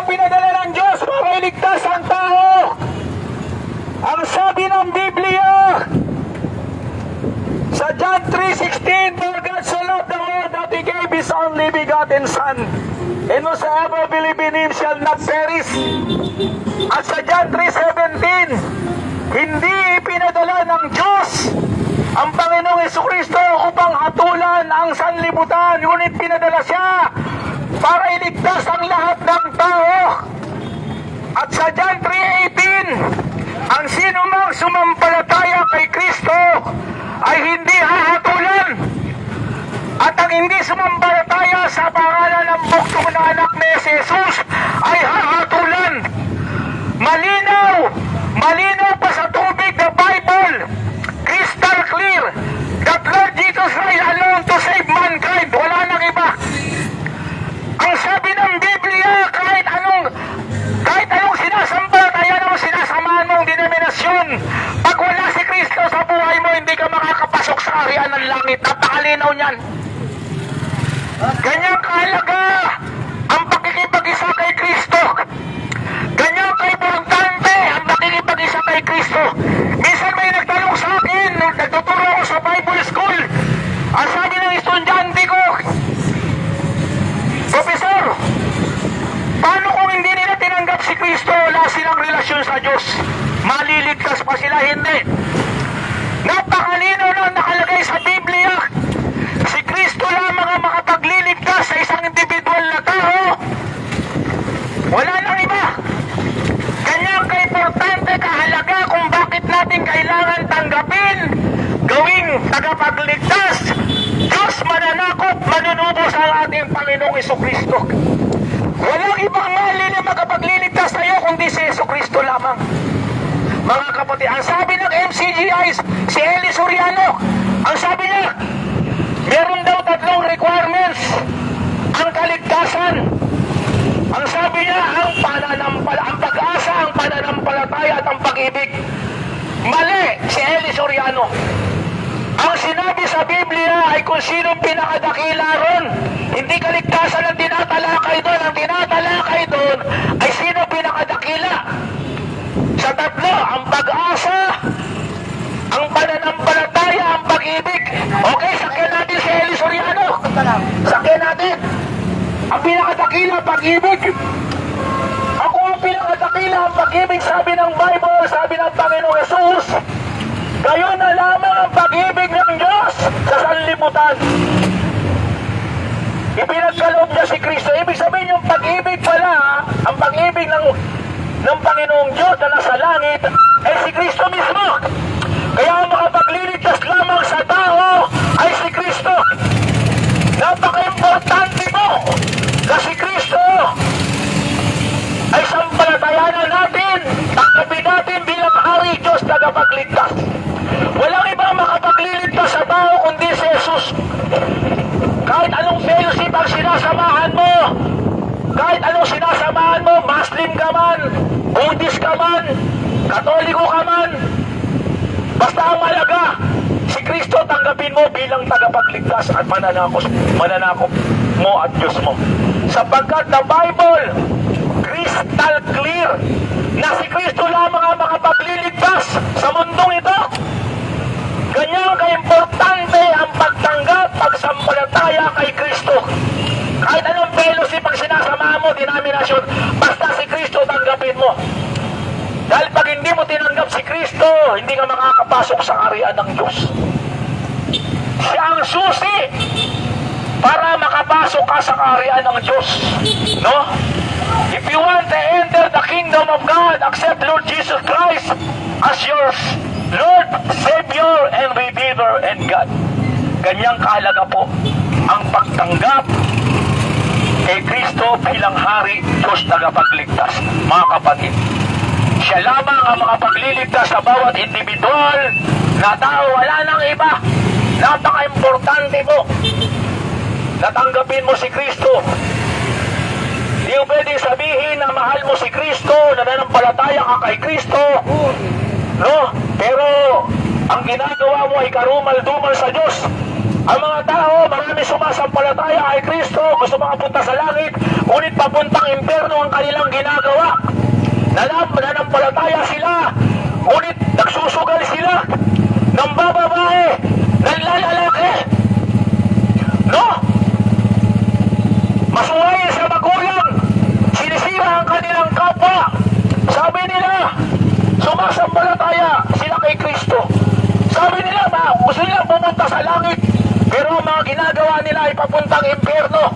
pinadala ng Diyos para iligtas ang tao. Ang sabi ng Biblia sa John 3:16, "For God so loved the world that He gave His only begotten Son, and whosoever believe in Him shall not perish." At sa John 3:17, hindi ipinadala ng Diyos ang Panginoong Jesucristo upang hatulan ang sanlibutan, ngunit pinadala siya para iligtas ang lahat ng tao. At sa John 3:18, ang sinumang sumampalataya kay Kristo ay hindi hahatulan. At ang hindi sumampalataya sa pangalan ng buktong na anak ni Jesus ay hahatulan. Malinaw! Malinaw pa sa tubig na Bible, crystal clear, that Lord Jesus Christ alone to save mankind. Wala nang iba. Ang sabi ng Biblia, kahit anong sinasampalatayan o sinasamahan mong denominasyon, pag wala si Kristo sa buhay mo, hindi ka makakapasok sa kaharian ng langit. Napakalinaw niyan. Ganyang kahalaga ang pakikipag-isa kay Kristo. Ganyang kaimportante ang pakikipag-isa kay Kristo. Minsan may nagtanong sa akin, nagtuturo ako sa Bible School. Ang sabi ng estudyante ko, "Professor, paano kung hindi nila tinanggap si Kristo, wala silang relasyon sa Diyos? Maliligtas pa sila?" Hindi. Napakalinaw na nakalagay sa Biblia. Si Kristo lamang ang makapagliligtas sa isang individual na tao. Wala nang iba. Kanyang kaimportante, kahalaga kung bakit natin kailangan tanggapin, gawing tagapagligtas, Diyos mananakop, manunubos ang ating Panginoong Jesucristo. Walang ibang mali na makapagliligtas tayo kundi si Jesucristo lamang. Mga kapatid, ang sabi ng MCGI, si Eli Soriano, ang sabi niya, meron daw 3 requirements ang kaligtasan. Ang sabi niya, ang pag-asa, ang pananampalataya at ang pag-ibig. Mali si Eli Soriano. Ang sinabi sa Biblia ay kung sino pinakadakila ron. Hindi kaligtasan ang tinatalakay doon. Ang tinatalakay doon ay sino pinakadakila. Sa 3, ang pag-asa, ang pananampalataya, ang pag-ibig. Okay, sakyan natin si Eli Soriano. Sakyan natin. Ang pinakadakila, pag-ibig. Ako ang pinakadakila, ang pag-ibig, sabi ng Bible, sabi ng Panginoong Jesus. Gayon na lamang ang pag-ibig ng Diyos sa sanlibutan. Ipinagkaloob niya si Kristo. Ibig sabihin yung pag-ibig pala, ang pag-ibig ng Panginoong Diyos na nasa langit, ay si Kristo mismo. Kaya ang makapagliligtas lamang sa tao ay si Kristo. Napaka-importante mo na si Kristo ay sampalatayanan natin, tanggapin natin bilang Hari, Diyos, tagapagligtas. Walang ibang makapagliligtas sa tao kundi si Jesus. Kahit anong fellowship ang sinasamahan mo, kahit anong sinasamahan mo, Muslim ka man, Buddhist ka man, Katoliko ka man, basta ang malaga, si Kristo tanggapin mo bilang tagapagligtas at mananakop mo at Diyos mo. Sapagkat the Bible, crystal clear, na si Kristo lamang ang makapagliligtas sa mundong ito. Ganyan kaimportante ang pagtanggap, pagsampalataya kay Kristo. Kahit anong fellowship ang sinasamahan mo, denominasyon, basta si Kristo tanggapin mo. Dahil pag hindi mo tinanggap si Kristo, hindi ka makakapasok sa kaharian ng Diyos. Siya ang susi para makapasok ka sa kaharian ng Diyos. No? If you want to enter the kingdom of God, accept Lord Jesus Christ as your Lord, Savior, and Redeemer and God. Ganyang kahalaga po ang pagtanggap kay Kristo bilang Hari, Diyos, tagapagligtas. Mga kapatid, siya lamang ang makapagliligtas sa bawat individual na tao. Wala nang iba. Napaka-importante mo. Natanggapin mo si Kristo. Di mo pwedeng sabihin na mahal mo si Kristo, nananampalataya ka kay Kristo, no? Pero ang ginagawa mo ay karumal-dumal sa Diyos. Ang mga tao, marami sumasampalataya kay Kristo, gusto makapunta sa langit, ngunit papuntang impyerno ang kanilang ginagawa. Nanampalataya sila, ngunit nagsusugal sila, ng bababae, ng lalaki. No? Masuwayin sa magulang, sinisira ang kanilang kapwa. Sabi nila, sumasampalataya sila kay Kristo. Sabi nila, gusto nila pumunta sa langit, pero ang mga ginagawa nila ay papuntang impyerno.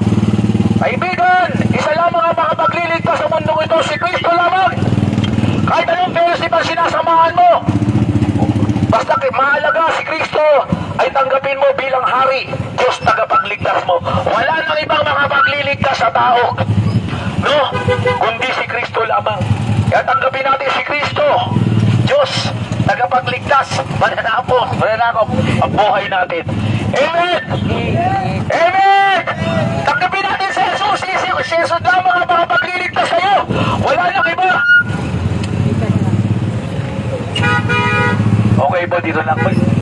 Kaibigan, isa lamang ang makapagliligtas sa mundong ito, si Kristo lamang. Kahit anong fellowship sinasamahan mo, basta mahalaga si Kristo ay tanggapin mo bilang hari, Diyos tagapagligtas mo. Wala nang ibang makapagliligtas sa tao, no? Kundi si Kristo lamang. Kaya tanggapin natin si Kristo, Diyos tagapagligtas, mananakop ang buhay natin. Amen! Amen! Tanggapin natin si Jesus. Si Jesus lamang ang makapagliligtas sa'yo. Wala nang iba. Okay ba dito lang?